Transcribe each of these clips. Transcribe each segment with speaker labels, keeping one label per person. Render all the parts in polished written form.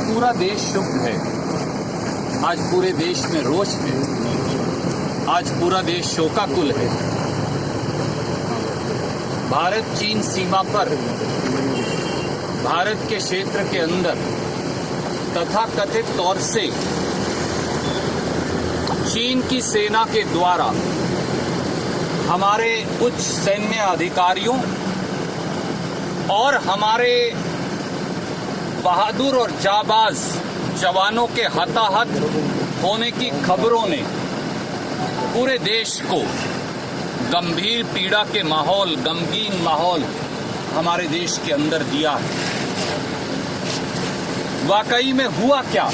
Speaker 1: पूरा देश शुभ है, आज पूरे देश में रोष है, आज पूरा देश शोकाकुल है। भारत चीन सीमा पर, भारत के क्षेत्र के अंदर तथाकथित तौर से चीन की सेना के द्वारा हमारे उच्च सैन्य अधिकारियों और हमारे बहादुर और जाबाज जवानों के हताहत होने की खबरों ने पूरे देश को गंभीर पीड़ा के माहौल, गमगीन माहौल हमारे देश के अंदर दिया है। वाकई में हुआ क्या,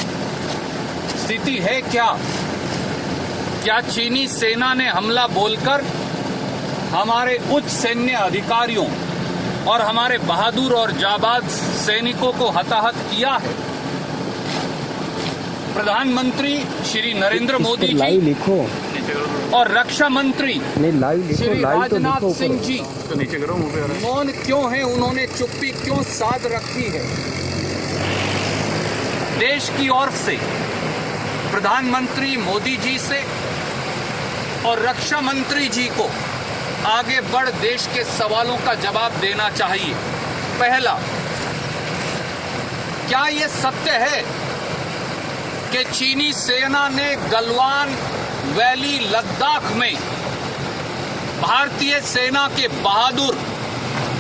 Speaker 1: स्थिति है क्या? क्या चीनी सेना ने हमला बोलकर हमारे उच्च सैन्य अधिकारियों और हमारे बहादुर और जाबाज सैनिकों को हताहत किया है? प्रधानमंत्री श्री नरेंद्र मोदी जी
Speaker 2: लिखो
Speaker 1: और रक्षा मंत्री श्री राजनाथ सिंह जी मौन क्यों हैं? उन्होंने चुप्पी क्यों साध रखी है? देश की ओर से प्रधानमंत्री मोदी जी से और रक्षा मंत्री जी को आगे बढ़ देश के सवालों का जवाब देना चाहिए। पहला, क्या ये सत्य है कि चीनी सेना ने गलवान वैली लद्दाख में भारतीय सेना के बहादुर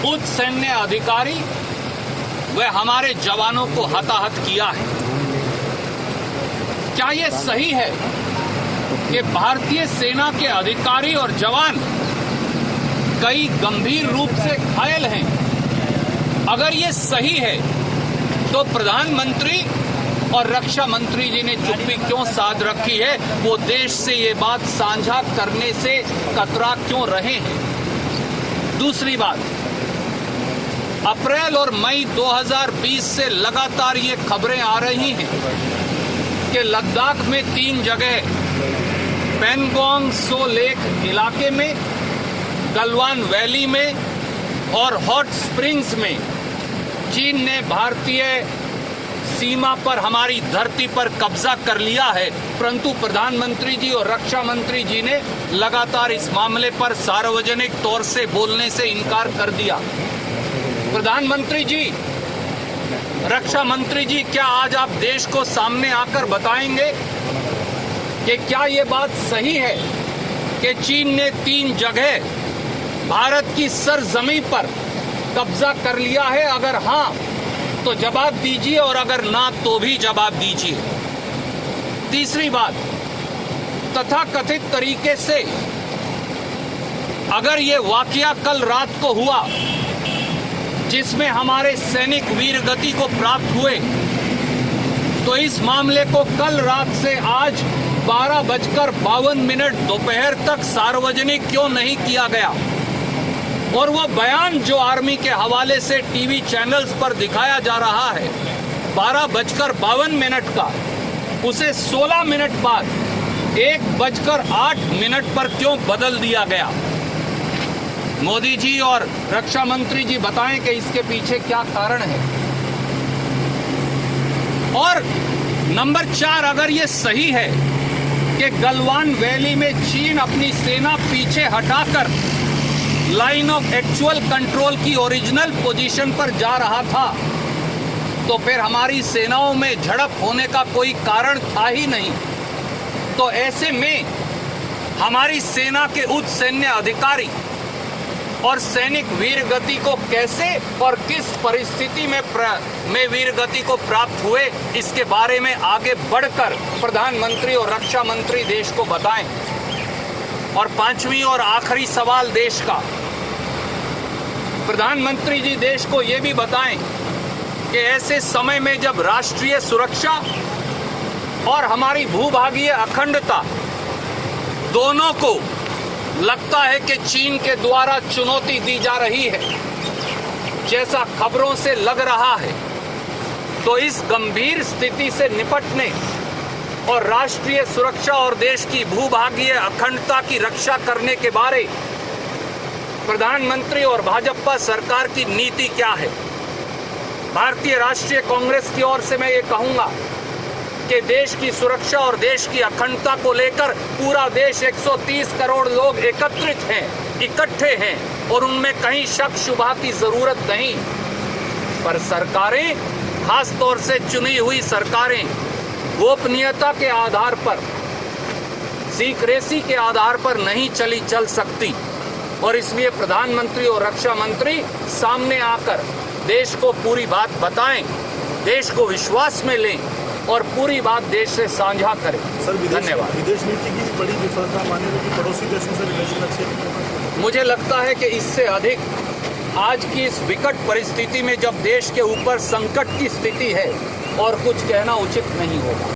Speaker 1: उच्च सैन्य अधिकारी व हमारे जवानों को हताहत किया है? क्या ये सही है कि भारतीय सेना के अधिकारी और जवान कई गंभीर रूप से घायल हैं? अगर ये सही है तो प्रधानमंत्री और रक्षा मंत्री जी ने चुप्पी क्यों साध रखी है? वो देश से ये बात साझा करने से कतरा क्यों रहे हैं? दूसरी बात, अप्रैल और मई 2020 से लगातार ये खबरें आ रही हैं कि लद्दाख में 3 जगह, पेंगोंग सो लेक इलाके में, गलवान वैली में और हॉट स्प्रिंग्स में चीन ने भारतीय सीमा पर, हमारी धरती पर कब्जा कर लिया है। परंतु प्रधानमंत्री जी और रक्षा मंत्री जी ने लगातार इस मामले पर सार्वजनिक तौर से बोलने से इनकार कर दिया। प्रधानमंत्री जी, रक्षा मंत्री जी, क्या आज आप देश को सामने आकर बताएंगे कि क्या ये बात सही है कि चीन ने 3 जगह भारत की सरजमीं पर कब्जा कर लिया है? अगर हां तो जवाब दीजिए और अगर ना तो भी जवाब दीजिए। तीसरी बात, तथाकथित तरीके से अगर ये वाकया कल रात को हुआ जिसमें हमारे सैनिक वीर गति को प्राप्त हुए, तो इस मामले को कल रात से आज 12:52 दोपहर तक सार्वजनिक क्यों नहीं किया गया? और वो बयान जो आर्मी के हवाले से टीवी चैनल्स पर दिखाया जा रहा है 12:52 का, उसे 16 मिनट बाद 1:08 पर क्यों बदल दिया गया? मोदी जी और रक्षा मंत्री जी बताएं कि इसके पीछे क्या कारण है। और नंबर 4, अगर ये सही है कि गलवान वैली में चीन अपनी सेना पीछे हटाकर लाइन ऑफ एक्चुअल कंट्रोल की ओरिजिनल पोजीशन पर जा रहा था, तो फिर हमारी सेनाओं में झड़प होने का कोई कारण था ही नहीं। तो ऐसे में हमारी सेना के उच्च सैन्य अधिकारी और सैनिक वीर गति को कैसे और किस परिस्थिति में वीर गति को प्राप्त हुए, इसके बारे में आगे बढ़कर प्रधानमंत्री और रक्षा मंत्री देश को बताएं। और 5वीं और आखिरी सवाल देश का, प्रधानमंत्री जी देश को ये भी बताएं कि ऐसे समय में जब राष्ट्रीय सुरक्षा और हमारी भूभागीय अखंडता दोनों को लगता है कि चीन के द्वारा चुनौती दी जा रही है, जैसा खबरों से लग रहा है, तो इस गंभीर स्थिति से निपटने और राष्ट्रीय सुरक्षा और देश की भूभागीय अखंडता की रक्षा करने के बारे प्रधानमंत्री और भाजपा सरकार की नीति क्या है? भारतीय राष्ट्रीय कांग्रेस की ओर से मैं ये कहूंगा कि देश की सुरक्षा और देश की अखंडता को लेकर पूरा देश 130 करोड़ लोग एकत्रित हैं, इकट्ठे हैं और उनमें कहीं शक शुबा की जरूरत नहीं। पर सरकारें, खास तौर से चुनी हुई सरकारें, गोपनीयता के आधार पर, सीक्रेसी के आधार पर नहीं चल सकती और इसलिए प्रधानमंत्री और रक्षा मंत्री सामने आकर देश को पूरी बात बताएं, देश को विश्वास में लें और पूरी बात देश से साझा करें।
Speaker 2: सर,
Speaker 1: धन्यवाद।
Speaker 2: विदेश नीति की बड़ी विफलता माने कि पड़ोसी देशों से रिलेशन अच्छे।
Speaker 1: मुझे लगता है कि इससे अधिक आज की इस विकट परिस्थिति में जब देश के ऊपर संकट की स्थिति है और कुछ कहना उचित नहीं होगा।